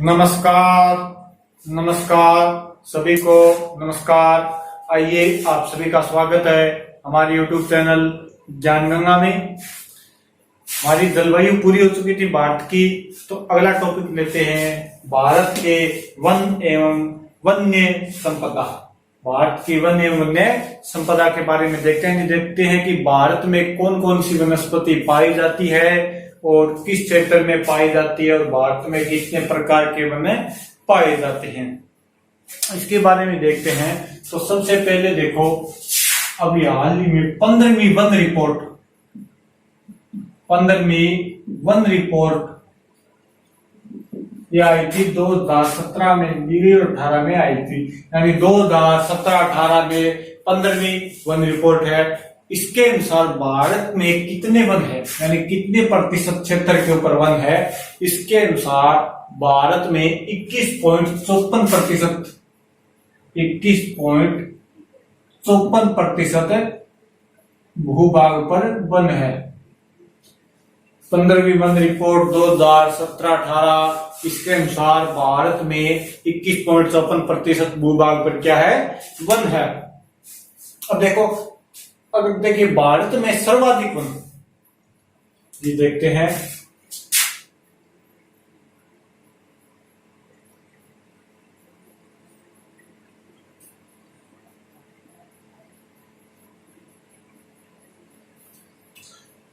नमस्कार। नमस्कार सभी को नमस्कार। आइए आप सभी का स्वागत है हमारे YouTube चैनल ज्ञान गंगा में। हमारी जलवायु पूरी हो चुकी थी भारत की, तो अगला टॉपिक लेते हैं भारत के वन एवं वन्य संपदा। भारत की वन एवं वन्य संपदा के बारे में देखते हैं कि भारत में कौन कौन सी वनस्पति पाई जाती है और किस क्षेत्र में पाई जाती है और भारत में कितने प्रकार के वन पाए जाते हैं, इसके बारे में देखते हैं। तो सबसे पहले देखो, अभी हाल ही में 15वीं वन रिपोर्ट ये आई थी 2017 में, 2018 में आई थी, यानी 2017-18 में 15वीं वन रिपोर्ट है। इसके अनुसार भारत में कितने वन है, यानी कितने प्रतिशत क्षेत्र के ऊपर वन है, इसके अनुसार भारत में 21.54% भूभाग पर वन है। 15वीं वन रिपोर्ट 2017-18 इसके अनुसार भारत में 21.54% भूभाग पर क्या है, वन है। अब देखो, अगर देखिए भारत में सर्वाधिक वन, ये देखते हैं।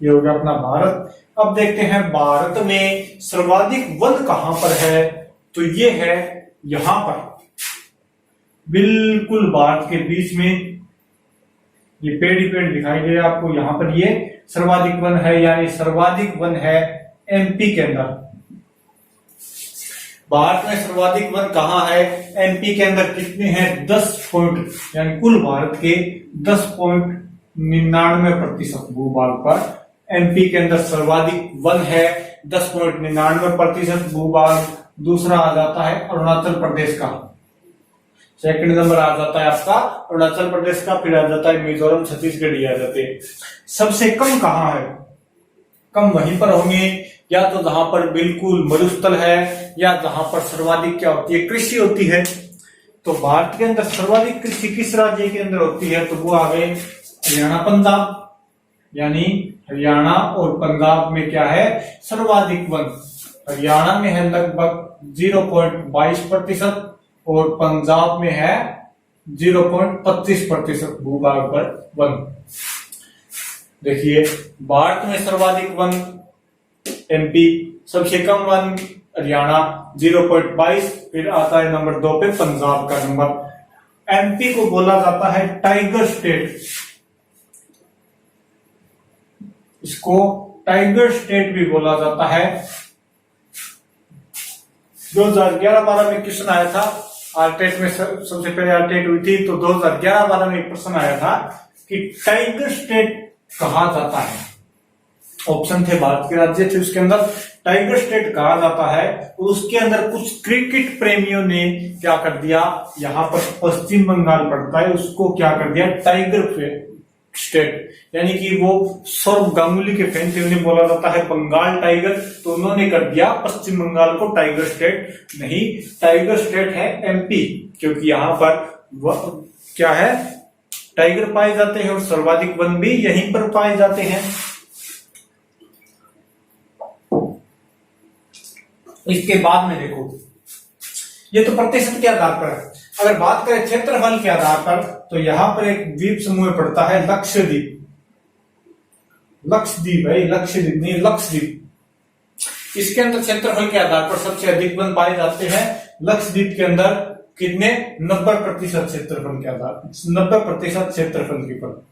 ये हो गया अपना भारत। अब देखते हैं भारत में सर्वाधिक वन कहां पर है, तो ये है यहां पर, बिल्कुल भारत के बीच में ये पेड़ ही पेड़ दिखाई दे रहा है आपको। यहाँ पर ये सर्वाधिक वन है, यानी सर्वाधिक वन है एमपी के अंदर। भारत में सर्वाधिक वन कहाँ है, एमपी के अंदर। कितने हैं, 10 पॉइंट, यानी कुल भारत के 10.99% भूभाग पर एमपी के अंदर सर्वाधिक वन है, 10.99% भूभाग। दूसरा आ जाता है अरुणाचल प्रदेश का, सेकंड नंबर आ जाता है आपका अरुणाचल प्रदेश का, फिर आ जाता है मिजोरम, छत्तीसगढ़, आ जाते हैं। सबसे कम कहां है, कम वहीं पर होंगे या तो जहां पर बिल्कुल मरुस्थल है, या जहां पर सर्वाधिक क्या होती है, कृषि होती है। तो भारत के अंदर सर्वाधिक कृषि किस राज्य के अंदर होती है, तो वो आ गए हरियाणा, पंजाब, यानी हरियाणा और पंजाब में क्या है, सर्वाधिक वन। हरियाणा में है लगभग 0.22% और पंजाब में है 0.25% भूभाग पर वन। देखिए भारत में सर्वाधिक वन एमपी, सबसे कम वन हरियाणा 0.22, फिर आता है नंबर 2 पे पंजाब का नंबर। एमपी को बोला जाता है टाइगर स्टेट, इसको टाइगर स्टेट भी बोला जाता है। 2011-12 में क्वेश्चन आया था, आरटेट में सबसे पहले आरटेट हुई थी, तो 2011-12 में एक प्रश्न आया था कि टाइगर स्टेट कहा जाता है। ऑप्शन थे, भारत के राज्य थे, उसके अंदर टाइगर स्टेट कहा जाता है। और उसके अंदर कुछ क्रिकेट प्रेमियों ने क्या कर दिया, यहाँ पर पश्चिम बंगाल पड़ता है, उसको क्या कर दिया टाइगर स्टेट, यानी कि वो सौरभ गांगुली के फैन थे, उन्हें बोला जाता है बंगाल टाइगर, तो उन्होंने कर दिया पश्चिम बंगाल को टाइगर स्टेट। नहीं, टाइगर स्टेट है एमपी, क्योंकि यहाँ पर क्या है, टाइगर पाए जाते हैं और सर्वाधिक वन भी यहीं पर पाए जाते हैं। इसके बाद में देखो, ये तो प्रतिशत के आधार पर है। अगर बात करें क्षेत्रफल के आधार पर, तो यहां पर एक द्वीप समूह पड़ता है लक्षद्वीप। लक्षद्वीप है, लक्षद्वीप नहीं, लक्षद्वीप। इसके अंदर क्षेत्रफल के आधार पर सबसे अधिक वन पाए जाते हैं। लक्षद्वीप के अंदर कितने, 90% क्षेत्रफल के आधार, 90% क्षेत्रफल के ऊपर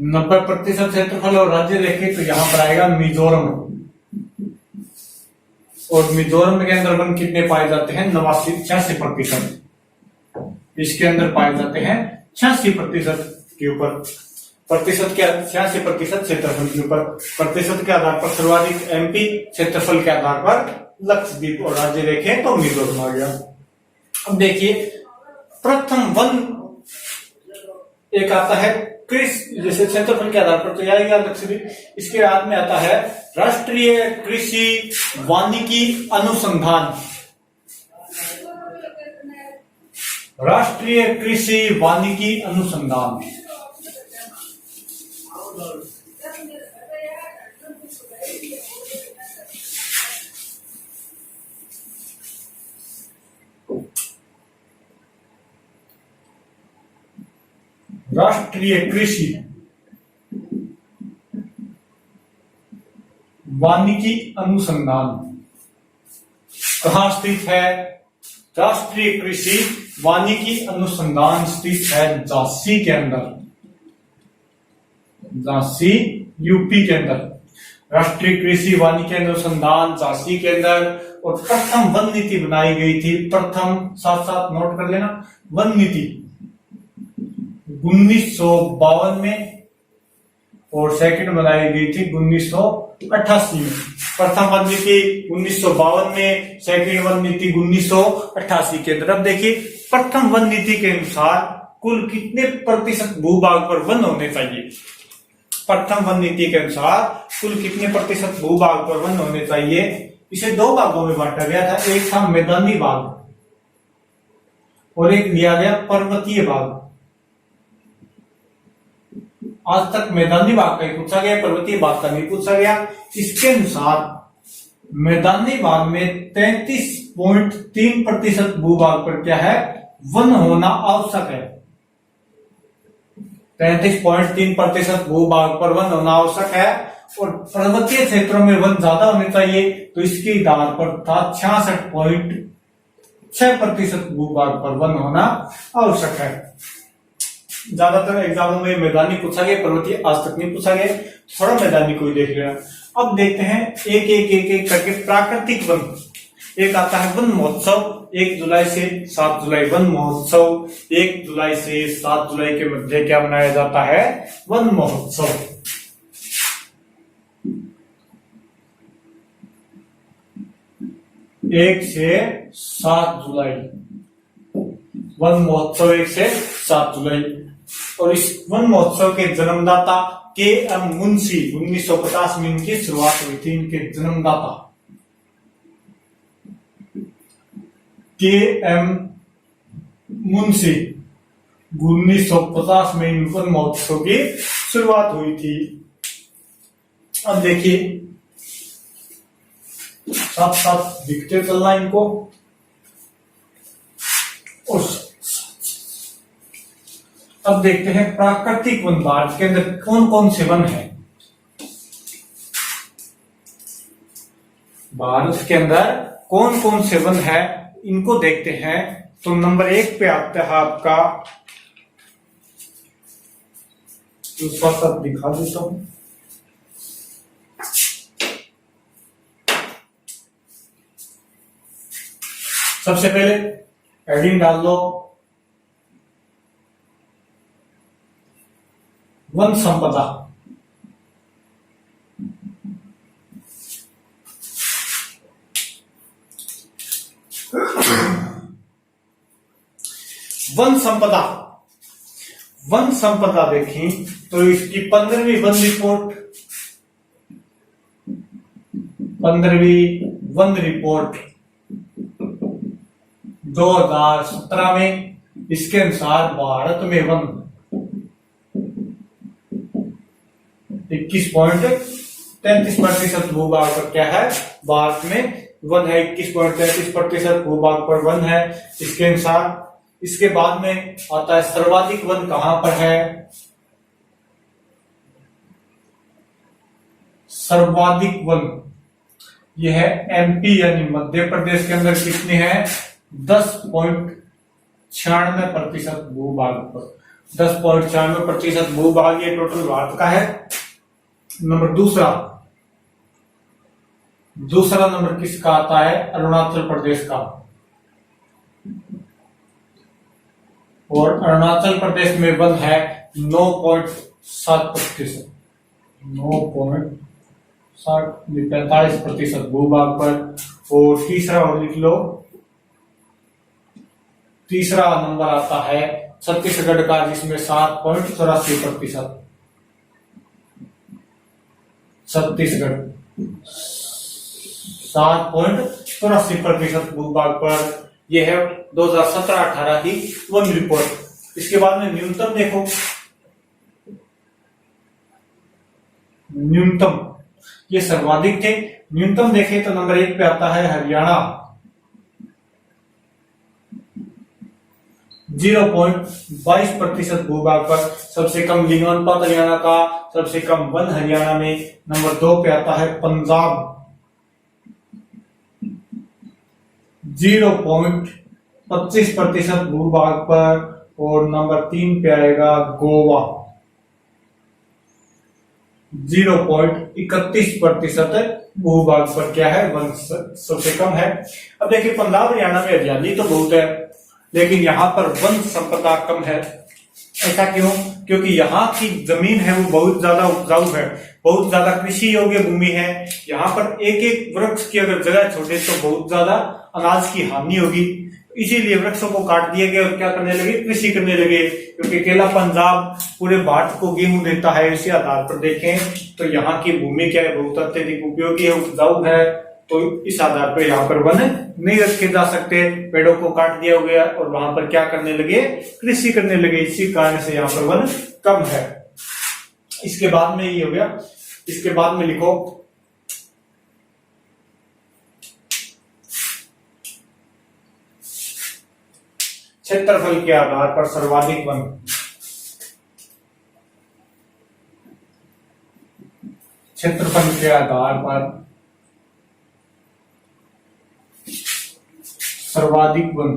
90% क्षेत्रफल। और राज्य देखें तो यहां पर आएगा मिजोरम, और मिजोरम के अंदर वन कितने पाए जाते हैं, 86%। इसके अंदर पाए जाते हैं 86% के ऊपर, प्रतिशत के 86% क्षेत्रफल के ऊपर। प्रतिशत के आधार पर सर्वाधिक एमपी, क्षेत्रफल के आधार पर लक्षद्वीप, और राज्य देखें तो मिजोरम आ गया। अब देखिए प्रथम वन एक आता है कृषि, जैसे क्षेत्रफल के आधार पर तो यही याद रखिए। इसके बाद में आता है राष्ट्रीय कृषि वानिकी अनुसंधान। राष्ट्रीय कृषि वानिकी अनुसंधान, राष्ट्रीय कृषि वानिकी अनुसंधान कहाँ स्थित है? राष्ट्रीय कृषि वानिकी अनुसंधान स्थित है झांसी के अंदर, झांसी यूपी के अंदर। राष्ट्रीय कृषि वानिकी अनुसंधान झांसी के अंदर। और प्रथम वन नीति बनाई गई थी, प्रथम, साथ साथ नोट कर लेना, वन नीति 1952 में, और सेकंड बनाई गई थी 1988 में। प्रथम वन नीति 1952 में, सेकंड वन नीति 1988 के अंदर। अब देखिए प्रथम वन नीति के अनुसार कुल कितने प्रतिशत भूभाग पर वन होने चाहिए? प्रथम वन नीति के अनुसार कुल कितने प्रतिशत भूभाग पर वन होने चाहिए? इसे दो भागों में बांटा गया था, एक था मैदानी भाग और एक लिया गया पर्वतीय भाग। आज तक मैदानी भाग का ही पूछा गया, पर्वतीय भाग का नहीं पूछा गया। इसके अनुसार मैदानी भाग में 33.3% भूभाग पर क्या है? वन होना आवश्यक है। 33.3% भूभाग पर वन होना आवश्यक है। और पर्वतीय क्षेत्रों में वन ज्यादा होने चाहिए, तो इसके आधार पर था 66.6% भूभाग पर वन होना आवश्यक है। ज्यादातर एग्जामों में मैदानी पूछा गया, पर्वतीय आज तक नहीं पूछा गया, थोड़ा मैदानी को ही देख लेना। अब देखते हैं एक एक एक एक करके प्राकृतिक वन। एक आता है वन महोत्सव, 1 जुलाई से 7 जुलाई वन महोत्सव। 1 जुलाई से 7 जुलाई के मध्य क्या मनाया जाता है? वन महोत्सव। 1 से 7 जुलाई वन महोत्सव, 1 से 7 जुलाई। और इस वन महोत्सव के जन्मदाता के.एम. मुंशी, 1950 में इनकी शुरुआत हुई थी। इनके जन्मदाता के.एम. मुंशी, 1950 में इन वन महोत्सव की शुरुआत हुई थी। अब देखिए साथ साथ दिखते चलना इनको। और अब देखते हैं प्राकृतिक वन भारत के अंदर कौन कौन से वन है। भारत के अंदर कौन कौन से वन है इनको देखते हैं। तो नंबर 1 पे आता है आपका, दूसरा सब दिखा देता हूं। सबसे पहले हेडिंग डाल दो वन संपदा। वन संपदा, वन संपदा देखें तो इसकी 15वीं वन रिपोर्ट, 15वीं वन रिपोर्ट 2017 में, इसके अनुसार भारत में वन 21.33% भूभाग पर क्या है? भारत में वन है। 21.33% भूभाग पर वन है इसके अनुसार। इसके बाद में आता है सर्वाधिक वन कहां पर है? सर्वाधिक वन यह है एमपी यानी मध्य प्रदेश के अंदर। कितने हैं? 10.96% भूभाग पर। 10.96% भूभाग ये टोटल भारत का है। नंबर दूसरा नंबर किसका आता है? अरुणाचल प्रदेश का। और अरुणाचल प्रदेश में वन है 9.7%, 9.45% भूभाग पर। और तीसरा और लिख लो, तीसरा नंबर आता है छत्तीसगढ़ का, जिसमें 7.84%। छत्तीसगढ़ 7.84% भूभाग पर। ये है 2017-18 की वन रिपोर्ट। इसके बाद में न्यूनतम देखो, न्यूनतम ये सर्वाधिक थे। न्यूनतम देखें तो नंबर 1 पे आता है हरियाणा, 0.22% भूभाग पर। सबसे कम लिंगानुपात हरियाणा का, सबसे कम वन हरियाणा में। नंबर 2 पे आता है पंजाब, 0.25% भूभाग पर। और नंबर 3 पे आएगा गोवा, 0.31% भूभाग पर क्या है, वन सबसे कम है। अब देखिए पंजाब हरियाणा में हरियाली तो बहुत है, लेकिन यहाँ पर वन संपदा कम है। ऐसा क्यों? क्योंकि यहाँ की जमीन है वो बहुत ज्यादा उपजाऊ है, बहुत ज्यादा कृषि योग्य भूमि है। यहाँ पर एक एक वृक्ष की अगर जगह छोड़े तो बहुत ज्यादा अनाज की हानि होगी, इसीलिए वृक्षों को काट दिए गए और क्या करने लगे, कृषि करने लगे। क्योंकि अकेला पंजाब पूरे भारत को गेहूं देता है, इसी आधार पर देखें तो यहाँ की भूमि क्या है, बहुत अत्यधिक उपयोगी है, उपजाऊ है। तो इस आधार पर यहाँ पर वन नहीं रखे जा सकते, पेड़ों को काट दिया गया और वहां पर क्या करने लगे, कृषि करने लगे। इसी कारण से यहाँ पर वन कम है। इसके बाद में ये हो गया। इसके बाद में लिखो क्षेत्रफल के आधार पर सर्वाधिक वन। क्षेत्रफल के आधार पर सर्वाधिक वन,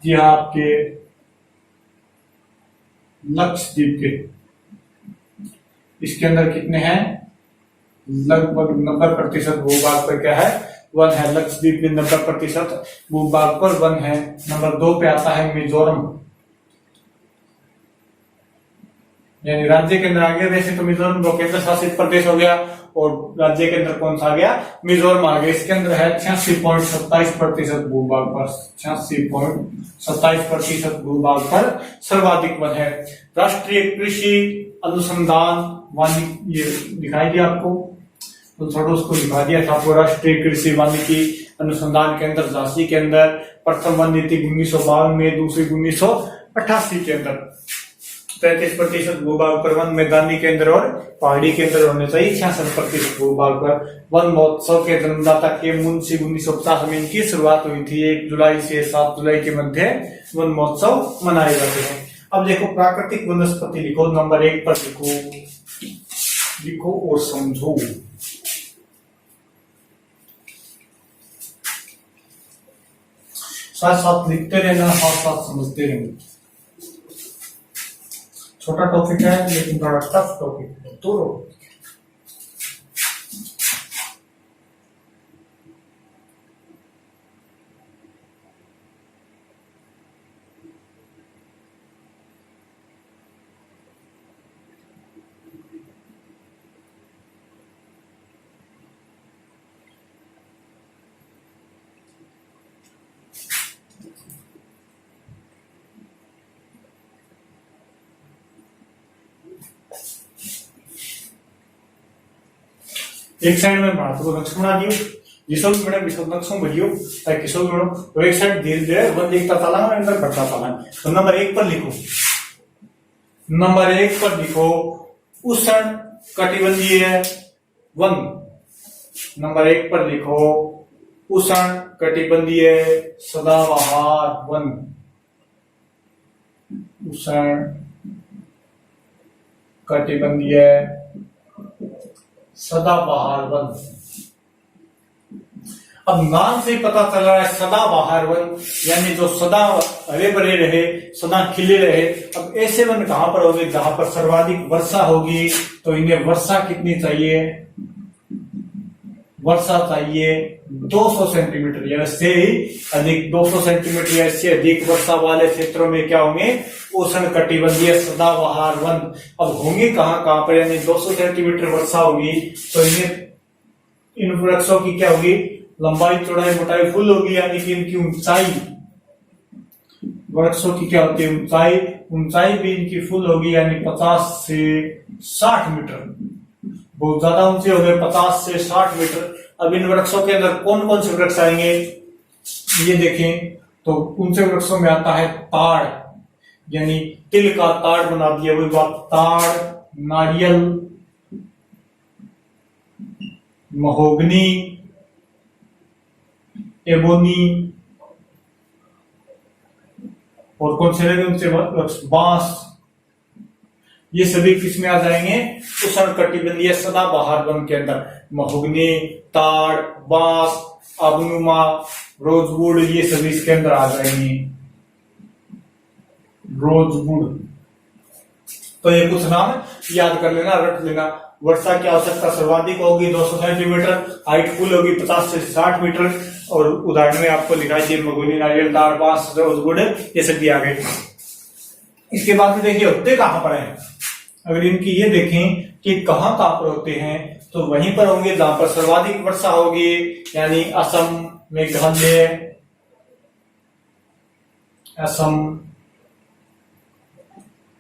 जी हाँ, आपके लक्षद्वीप के। इसके अंदर कितने हैं, लगभग 90% भूभाग पर क्या है, वन है। लक्षद्वीप में 90% भूभाग पर वन है। नंबर 2 पे आता है मिजोरम, यानी राज्य के अंदर आ गया। वैसे तो मिजोरम तो केंद्र शासित प्रदेश हो गया, और राज्य के अंदर कौन सा आ गया, मिजोरम आ गया। इसके अंदर है 86.27% भूभाग पर, 86.27% भूभाग पर सर्वाधिक वन है। राष्ट्रीय कृषि अनुसंधान वानिकी, ये दिखाई दिया आपको, तो थोड़ा उसको दिखा दिया था आपको। राष्ट्रीय कृषि वानिकी अनुसंधान केंद्र झांसी के अंदर, प्रथम वन नीति 1952 में, दूसरी 1988 के अंदर। 33% भूभाग पर वन मैदानी केंद्र और पहाड़ी केंद्र होने चाहिए। 66% भूभाग पर वन महोत्सव के जन्मदाता के मुंशी 1950 में इनकी शुरुआत हुई थी। 1 जुलाई से 7 जुलाई के मध्य वन महोत्सव मनाए जाते हैं। अब देखो प्राकृतिक वनस्पति लिखो, नंबर 1 पर लिखो और समझो। साथ साथ लिखते रहना, साथ साथ समझते रहना। छोटा टॉपिक है लेकिन बड़ा टफ टॉपिक है, तो एक साइड में भारत को नक्शा बना दियो, जिसो भी मैडम विशद नक्शों बढ़ियो ताकि किसो भी मैडम, और एक साइड धीरे धीरे वन देखता चला और अंदर बढ़ता चला। तो नंबर 1 पर लिखो, नंबर 1 पर लिखो उष्ण कटिबंधीय वन। नंबर 1 पर लिखो उष्ण कटिबंधीय सदाबहार वन, उष्ण कटिबंधीय सदाबहार वन। अब नाम से पता चल रहा है सदाबहार वन, यानी जो सदा हरे भरे रहे, सदा खिले रहे। अब ऐसे वन कहां पर होंगे, जहां पर सर्वाधिक वर्षा होगी। तो इन्हें वर्षा कितनी चाहिए, वर्षा चाहिए 200 सेंटीमीटर या से अधिक। 200 सेंटीमीटर या इससे अधिक वर्षा वाले क्षेत्रों में क्या होंगे, उष्ण कटिबंधीय सदाबहार वन। अब होंगे कहां कहां पर, यानी 200 सेंटीमीटर वर्षा होगी तो इन्हें, इन वृक्षों की क्या होगी, लंबाई चौड़ाई मोटाई फुल होगी, यानी कि इनकी ऊंचाई, वृक्षों की क्या होती है, ऊंचाई, ऊंचाई भी इनकी फुल होगी, यानी 50 से 60 मीटर। बहुत ज्यादा ऊंचे हो गए, 50 से 60 मीटर। अब इन वृक्षों के अंदर कौन कौन से वृक्ष आएंगे, ये देखें तो उन से वृक्षों में आता है ताड़, यानी तिल का ताड़ बना दिया, वही बात, ताड़, नारियल, महोगनी, एबोनी, और कौन से रहेंगे उनसे वृक्ष, बांस। ये सभी किस में आ जाएंगे, उष्णकटिबंधीय सदाबहार वन के अंदर। महोगनी, ताड़, बांस, आबनुमा, रोजवुड, ये सभी इसके अंदर आ जाएंगे। रोजवुड, तो ये कुछ नाम याद कर लेना, रट लेना। वर्षा की आवश्यकता सर्वाधिक होगी 200 सेंटीमीटर, हाइट कुल होगी 50 से 60 मीटर, और उदाहरण में आपको लिखा है मगोनी, नारियल, ताड़, बांस, रोजवुड, ये सभी आ गए। इसके बाद में देखिए होते कहां पर है, अगर इनकी ये देखें कि कहां पर होते हैं, तो वहीं पर होंगे जहां पर सर्वाधिक वर्षा होगी, यानी असम, मेघालय, असम,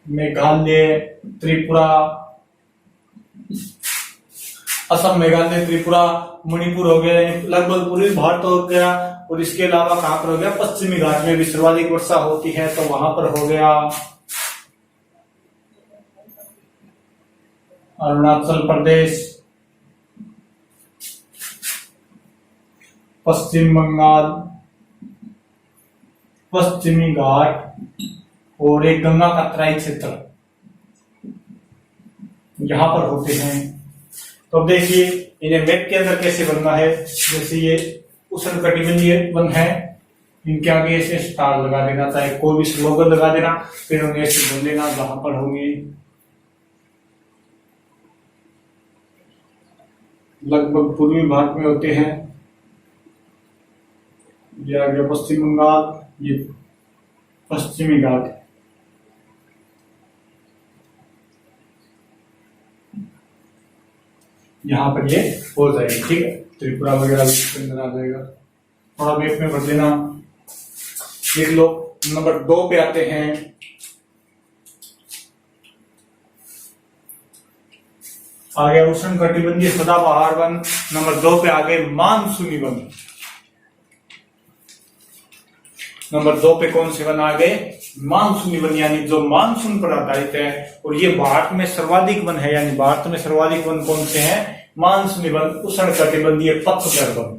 मेघालय, त्रिपुरा, असम, मेघालय, त्रिपुरा, मणिपुर हो गया, लगभग पूरी भारत हो गया। और इसके अलावा कहां पर हो गया, पश्चिमी घाट में भी सर्वाधिक वर्षा होती है, तो वहां पर हो गया अरुणाचल प्रदेश, पश्चिम बंगाल, पश्चिमी घाट, और एक गंगा का तराई क्षेत्र यहां पर होते हैं। तो अब देखिए इन्हें मैप के अंदर कैसे बनना है, जैसे ये उष्णकटिबंधीय वन है, इनके आगे ऐसे स्टार लगा देना, चाहे कोई भी स्लोगन लगा देना, फिर उन्हें ऐसे बोल देना जहां पर होंगे। लगभग पूर्वी भाग में होते हैं, ये आ गया पश्चिम बंगाल, ये पश्चिमी घाट, यहां पर ये हो जाएगी, ठीक है। त्रिपुरा वगैरह इसके अंदर आ जाएगा, थोड़ा मैप में भर लेना। देख लो, नंबर 2 पे आते हैं, आ गया उष्णकटिबंधीय सदाबहार वन। नंबर 2 पे आ गए मानसूनी वन। नंबर 2 पे कौन से वन आ गए, मानसूनी वन, यानी जो मानसून पर आधारित है, और ये भारत में सर्वाधिक वन है, यानी भारत में सर्वाधिक वन कौन से हैं, मानसूनी वन, उष्णकटिबंधीय पतझड़ वन।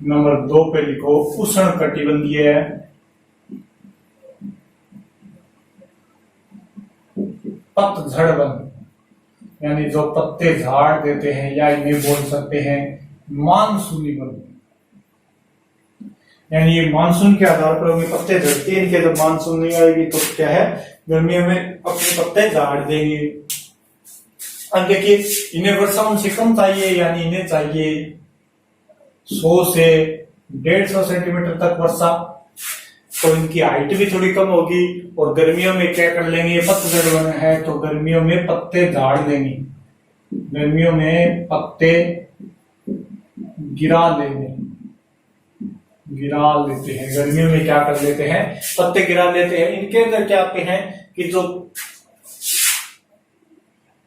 नंबर 2 पे लिखो उष्णकटिबंधीय पतझड़ वन, यानी जो पत्ते झाड़ देते हैं, या इन्हें बोल सकते हैं मानसूनी वन। यानी ये मानसून के आधार पर होंगे, पत्ते झड़ते हैं इनके, जब मानसून नहीं आएगी तो क्या है, गर्मियों में अपने पत्ते झाड़ देंगे। अब देखिए इन्हें वर्षा उनसे कम चाहिए, यानी इन्हें चाहिए 100 से 150 सेंटीमीटर तक वर्षा, तो इनकी हाइट भी थोड़ी कम होगी। और गर्मियों में क्या कर लेंगे, पतझड़ वन है तो गर्मियों में पत्ते झाड़ देंगे, गर्मियों में पत्ते गिरा देंगे, गिरा लेते हैं, गर्मियों में क्या कर लेते हैं, पत्ते गिरा लेते हैं। इनके अंदर क्या आते हैं कि जो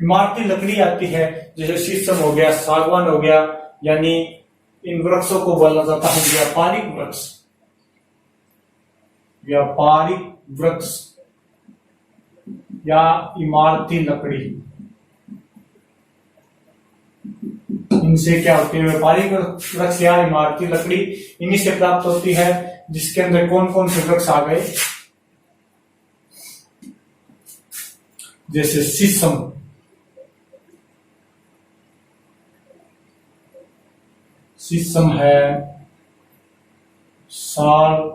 इमारती लकड़ी आती है, जैसे शीशम हो गया, सागवान हो गया, यानी इन वृक्षों को बोला जाता है व्यापारिक वृक्ष, व्यापारिक वृक्ष या इमारती लकड़ी। इनसे क्या होती है, व्यापारिक वृक्ष या इमारती लकड़ी, इन्हीं से प्राप्त होती है। जिसके अंदर कौन कौन से वृक्ष आ गए, जैसे शीशम, शीशम है, साल,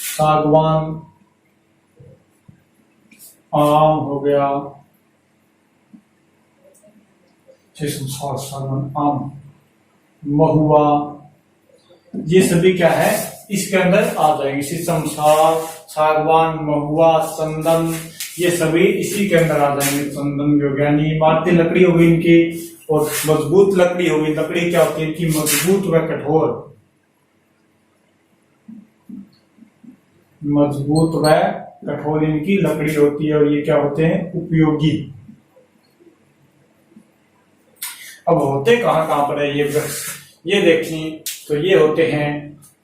सागवान, आम हो गया, शीशम, सागवान, आम, महुआ, ये सभी क्या है इसके अंदर आ जाएंगे। शीशम, सागवान, महुआ, संदन, ये सभी इसी के अंदर आ जाएंगे। संदन भी हो गया, यानी इमारती लकड़ी होगी इनकी, और मजबूत लकड़ी होगी। लकड़ी क्या होती है इनकी, मजबूत व कठोर। मजबूत व कठोर इनकी लकड़ी होती है और ये क्या होते हैं, उपयोगी। अब होते कहां पर है ये वृक्ष, ये देखें तो ये होते हैं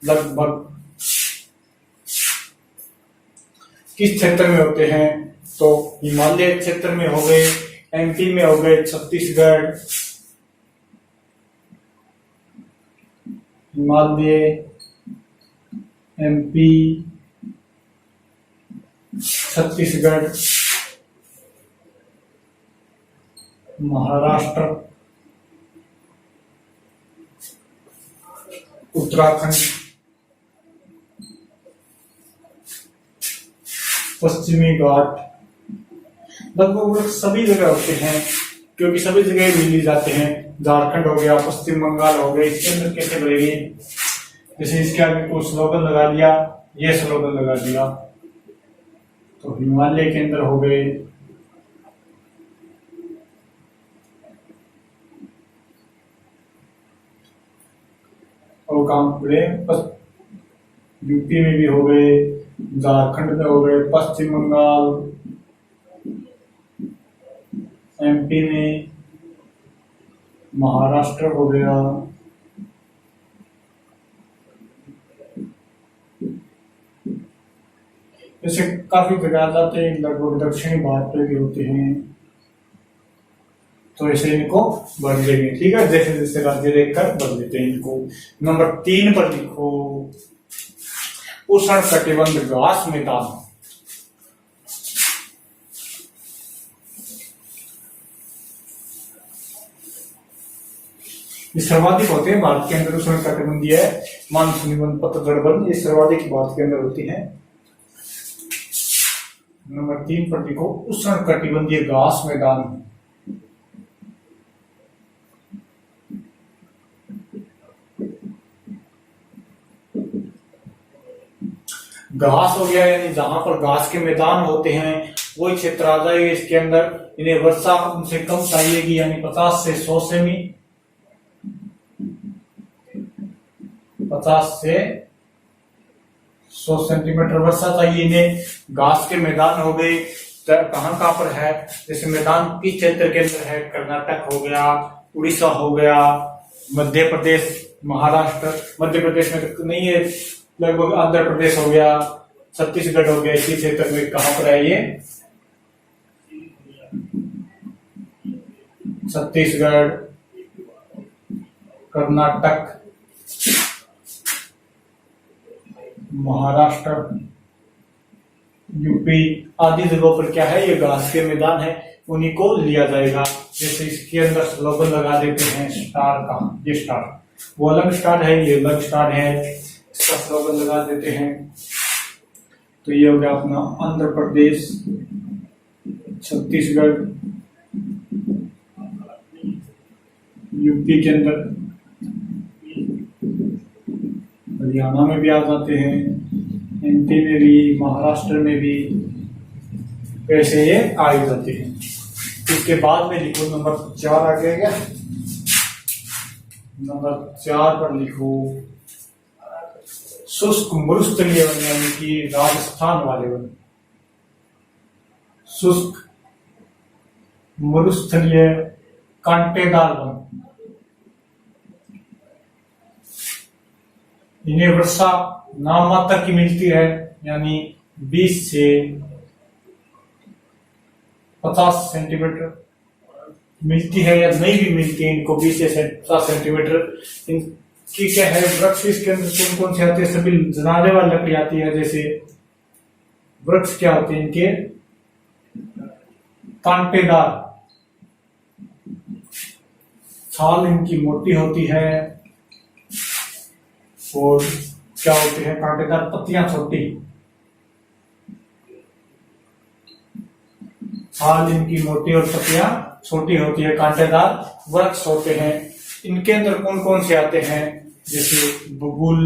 लगभग किस क्षेत्र में होते हैं, तो हिमालय क्षेत्र में हो गए, एमपी में हो गए, छत्तीसगढ़, हिमालय, एमपी, छत्तीसगढ़, महाराष्ट्र, उत्तराखंड, पश्चिमी घाट, लगभग सभी जगह होते हैं क्योंकि सभी जगह मिल जाते हैं। झारखंड हो गया, पश्चिम बंगाल हो गए, इसके अंदर कैसे बढ़ेंगे, जैसे इसके आगे कोई स्लोगन लगा दिया, ये स्लोगन लगा दिया, तो हिमालय के अंदर हो गए, और काम पूरे यूपी में भी हो गए, झारखंड में हो गए, पश्चिम बंगाल, एमपी में, महाराष्ट्र हो गया, ऐसे काफी जगह आ जाते हैं, लगभग दक्षिणी भारत में भी होते हैं, तो ऐसे इनको बढ़ देंगे। ठीक है, जैसे जैसे राज्य देखकर बढ़ देते हैं इनको। नंबर 3 पर लिखो उष्ण कटिबंध घास मैदान। ये सर्वाधिक होते हैं भारत के अंदर, उष्ण कटिबंधीय मानसूनी वन, पतझड़ वन, ये सर्वाधिक भारत के अंदर होती है। नंबर 3 पर लिखो उष्ण कटिबंधीय घास मैदान। घास हो गया, यानी जहां पर घास के मैदान होते हैं वही क्षेत्र आ जाएगा इसके अंदर। इन्हें वर्षा उनसे कम चाहिएगी, यानी 50 से 100 सेमी, 50 से 100 सेंटीमीटर वर्षा चाहिए इन्हें। घास के मैदान हो गए, कहां पर है, जैसे मैदान किस क्षेत्र के अंदर है, कर्नाटक हो गया, उड़ीसा हो गया, मध्य प्रदेश, महाराष्ट्र, मध्य प्रदेश में तो नहीं है, लगभग आंध्र प्रदेश हो गया, छत्तीसगढ़ हो गया, इसी क्षेत्र में कहां पर है ये, छत्तीसगढ़, कर्नाटक, महाराष्ट्र, यूपी आदि जगहों पर क्या है, ये घास के मैदान है, उन्हीं को लिया जाएगा। जैसे इसके अंदर स्लोगन लगा देते हैं स्टार का, ये स्टार, वो अलग स्टार है, ये अलग स्टार है, इसका स्लोगन लगा देते हैं। तो ये हो गया अपना आंध्र प्रदेश, छत्तीसगढ़, यूपी के अंदर, हरियाणा में भी आ जाते हैं, एमपी में भी, महाराष्ट्र में भी, ऐसे ये आ जाते हैं। इसके बाद में लिखो नंबर 4 आ गया, नंबर 4 पर लिखो शुष्क मरुस्थलीय वन, यानी कि राजस्थान वाले वन। शुष्क मरुस्थलीय कांटेदार वन, इन्हें वर्षा नाम मात्र की मिलती है, यानी 20 से 50 सेंटीमीटर मिलती है, या नहीं भी मिलती है इनको 20 से 50 सेंटीमीटर। इनकी क्या है, वृक्ष इसके अंदर कौन कौन से आते हैं, सभी जनाने वाली लकड़ी आती है। जैसे वृक्ष क्या होते हैं इनके, कांटेदार, छाल इनकी मोटी होती है, और क्या होते हैं, कांटेदार, पत्तियां छोटी, छाल इनकी मोटी और पत्तियां छोटी होती है, कांटेदार वृक्ष होते हैं। इनके अंदर कौन कौन से आते हैं, जैसे बबूल,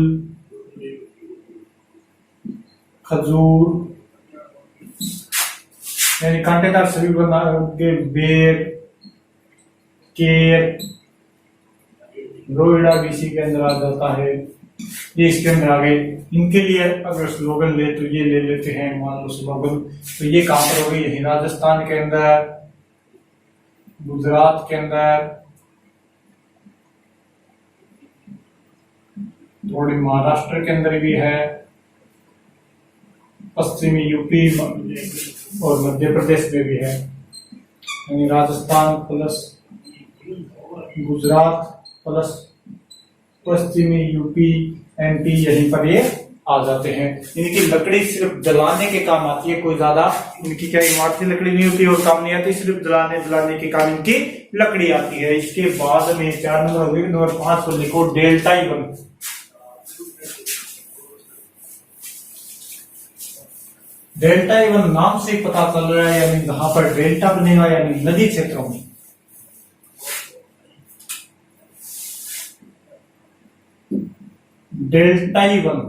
खजूर, यानी कांटेदार सभी बनाओगे, बेर, केर, रोइडा भी इसी के अंदर आ जाता है, ये इसके अंदर आ गए। इनके लिए अगर स्लोगन ले तो ये ले लेते हैं, मान लो स्लोगन। तो ये कहां पर हो गई? यही राजस्थान के अंदर, गुजरात के अंदर, थोड़ी महाराष्ट्र के अंदर भी है, पश्चिमी यूपी और मध्य प्रदेश में भी है। यानी राजस्थान प्लस गुजरात प्लस पश्चिमी यूपी एमपी, यहीं पर ये आ जाते हैं। इनकी लकड़ी सिर्फ जलाने के काम आती है, कोई ज्यादा इनकी क्या इमारती लकड़ी नहीं होती और काम नहीं आती, सिर्फ जलाने के काम इनकी लकड़ी आती है। इसके बाद में 4 नंबर हो गई, नंबर 5 को लिखो डेल्टाई वन। डेल्टाई वन नाम से पता चल रहा है, यानी जहां पर डेल्टा बनेगा यानी नदी क्षेत्रों में। डेल्टाई वन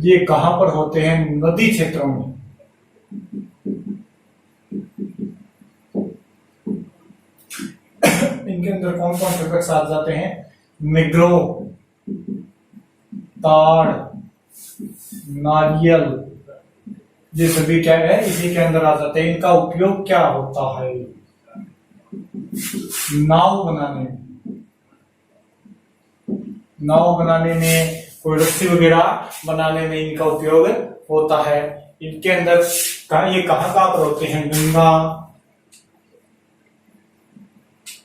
ये कहां पर होते हैं? नदी क्षेत्रों में। इनके अंदर कौन कौन से वृक्ष आ जाते हैं? मैंग्रोव, ताड़, नारियल, ये सभी क्या है? इसी के अंदर आ जाते हैं। इनका उपयोग क्या होता है? नाव बनाने में, कोई रस्सी वगैरह बनाने में इनका उपयोग होता है। इनके अंदर ये कहां पर होते हैं? गंगा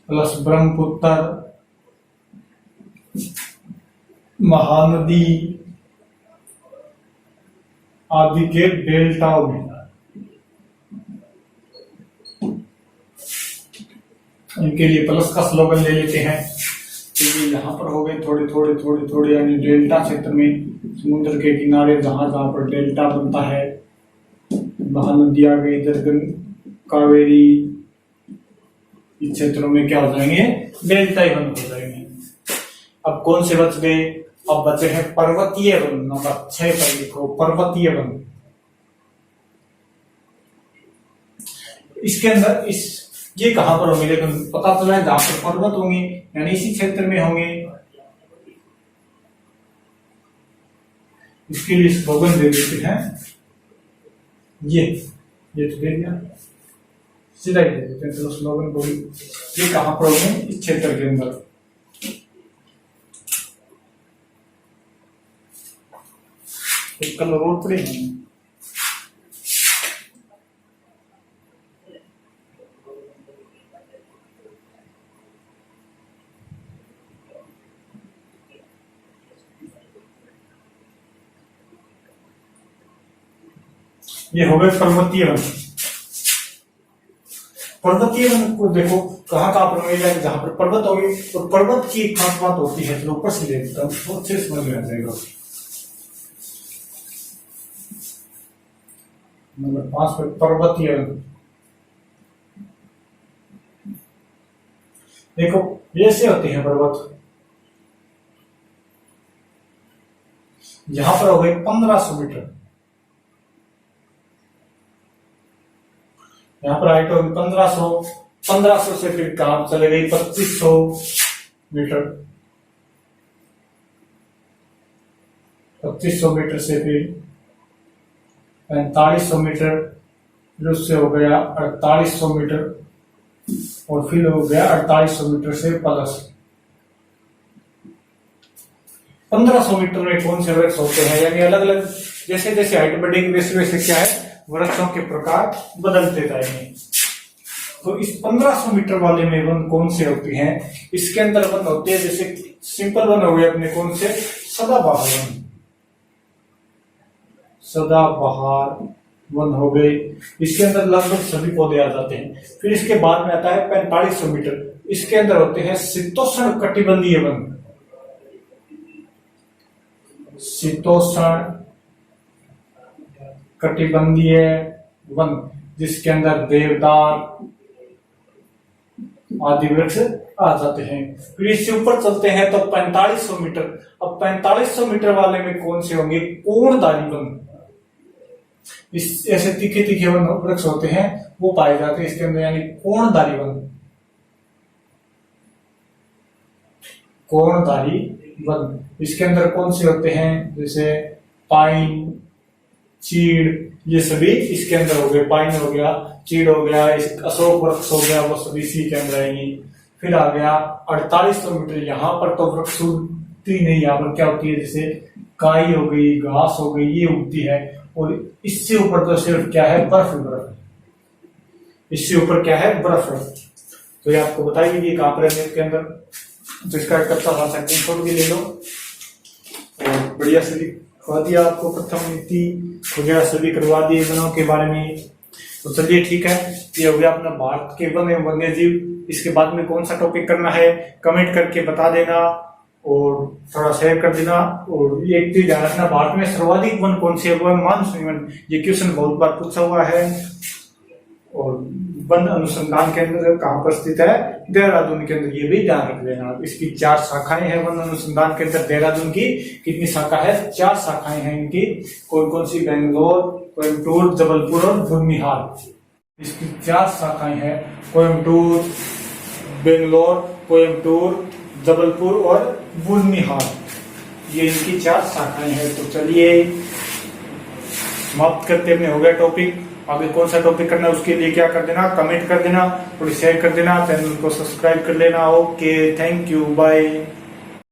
प्लस ब्रह्मपुत्र, महानदी आदि के डेल्टाओं में। इनके लिए प्लस का स्लोगन ले लेते हैं। तो ये यहाँ पर हो गए थोड़े यानी डेल्टा क्षेत्र में, समुद्र के किनारे जहां पर डेल्टा बनता है, महानदी आ गई, इधर कावेरी, इस क्षेत्रों में क्या हो जाएंगे? डेल्टा ही वन हो जाएंगे। अब कौन से बच गए? अब बचे हैं पर्वतीय वन। नंबर 6 पर लिखो पर्वतीय वन। इसके अंदर ये कहां पर होंगे? लेकिन पता चला है जहां पर पर्वत होंगे यानी इसी क्षेत्र में होंगे। इसके लिए स्लोगन दे देते हैं, ये तो दे दिया, सीधा ही दे देते हैं। तो स्लोगन को ये कहां पर होंगे? इस क्षेत्र के अंदर। एक कलर और पड़े हैं, ये हो गए पर्वतीय वन। पर्वतीय वन को देखो कहां पर मिलेगा? जहां पर पर्वत होगी। और पर्वत की एक खास बात होती है, चलो ऊपर से ले लेता हूं, बहुत अच्छे समझ में आ जाएगा। नंबर 5 पर पर्वतीय वन। देखो ये ऐसे होते हैं पर्वत। यहां पर हो गए 1500 मीटर, यहाँ पर हाइट होगी 1500 से फिर काम चले गई 2500 मीटर, 2500 मीटर से फिर 4500 मीटर, फिर उससे हो गया 4800 मीटर और फिर हो गया 4800 मीटर से प्लस 1500 मीटर में कौन से वृक्ष होते हैं? यानी अलग अलग जैसे जैसे हाइट बढ़ेगी वैसे वैसे क्या है? वृक्षों के प्रकार बदलते जाएंगे। तो इस 1500 मीटर वाले में वन कौन से होते हैं? इसके अंदर वन होते हैं जैसे सिंपल वन हो गए अपने, कौन से? सदाबहार वन, सदाबहार वन हो गए। इसके अंदर लगभग सभी पौधे आ जाते हैं। फिर इसके बाद में आता है 4500 मीटर, इसके अंदर होते हैं शीतोष्ण कटिबंधीय वन, शीतोष्ण कटिबंधीय वन, जिसके अंदर देवदार आदि वृक्ष आ जाते हैं। फिर इससे ऊपर चलते हैं तो 4500 मीटर। अब 4500 मीटर वाले में कौन से होंगे? कोणधारी वन। इस ऐसे तीखे तीखे वन वृक्ष होते हैं वो पाए जाते हैं इसके अंदर, यानी कोणधारी वन, कोणधारी वन। इसके अंदर कौन से होते हैं, जैसे पाइन, चीड़, ये सभी इसके अंदर हो गए। पाइन हो गया, चीड़ हो गया, अशोक वृक्ष हो गया, वो सभी इसी के अंदर आएंगी। फिर आ गया 4800 मीटर, यहाँ पर तो वृक्ष उगती नहीं, यहाँ पर क्या होती है, जैसे काई हो गई, घास हो गई, ये उगती है। और इससे ऊपर तो सिर्फ क्या है, बर्फ ही बर्फ है। इससे ऊपर क्या है, बर्फ है। तो ये आपको बताइए कि कहां पर है इसके अंदर। तो इसका कच्चा भाषा स्क्रीनशॉट भी ले लो और बढ़िया से लिखवा दिया आपको, प्रथम नीति वगैरह सभी करवा दिए वनों के बारे में। तो चलिए ठीक है, ये हो गया अपना भारत के वन एवं वन्य जीव। इसके बाद में कौन सा टॉपिक करना है कमेंट करके बता देना और थोड़ा शेयर कर देना। और एक चीज ध्यान रखना, भारत में सर्वाधिक वन कौन से है, वो है मानसूनी वन। ये क्वेश्चन बहुत बार पूछा हुआ है। और वन अनुसंधान केंद्र कहाँ पर स्थित है, देहरादून के अंदर, ये भी ध्यान रख लेना। इसकी 4 शाखाएं हैं वन अनुसंधान केंद्र देहरादून की। कितनी शाखा है, 4 शाखाएं हैं इनकी। कौन कौन सी, बेंगलोर, कोयम्बटूर, जबलपुर और बुनिहाल। इसकी 4 शाखाएं हैं, कोयम्बटूर, बेंगलोर, कोयम्बटूर, जबलपुर और बुनिहाल, ये इनकी 4 शाखाएं हैं। तो चलिए समाप्त करते अपने, हो गया टॉपिक। आगे कौन सा टॉपिक करना है उसके लिए क्या कर देना, कमेंट कर देना, थोड़ी शेयर कर देना, चैनल को सब्सक्राइब कर लेना। Okay, thank you, bye.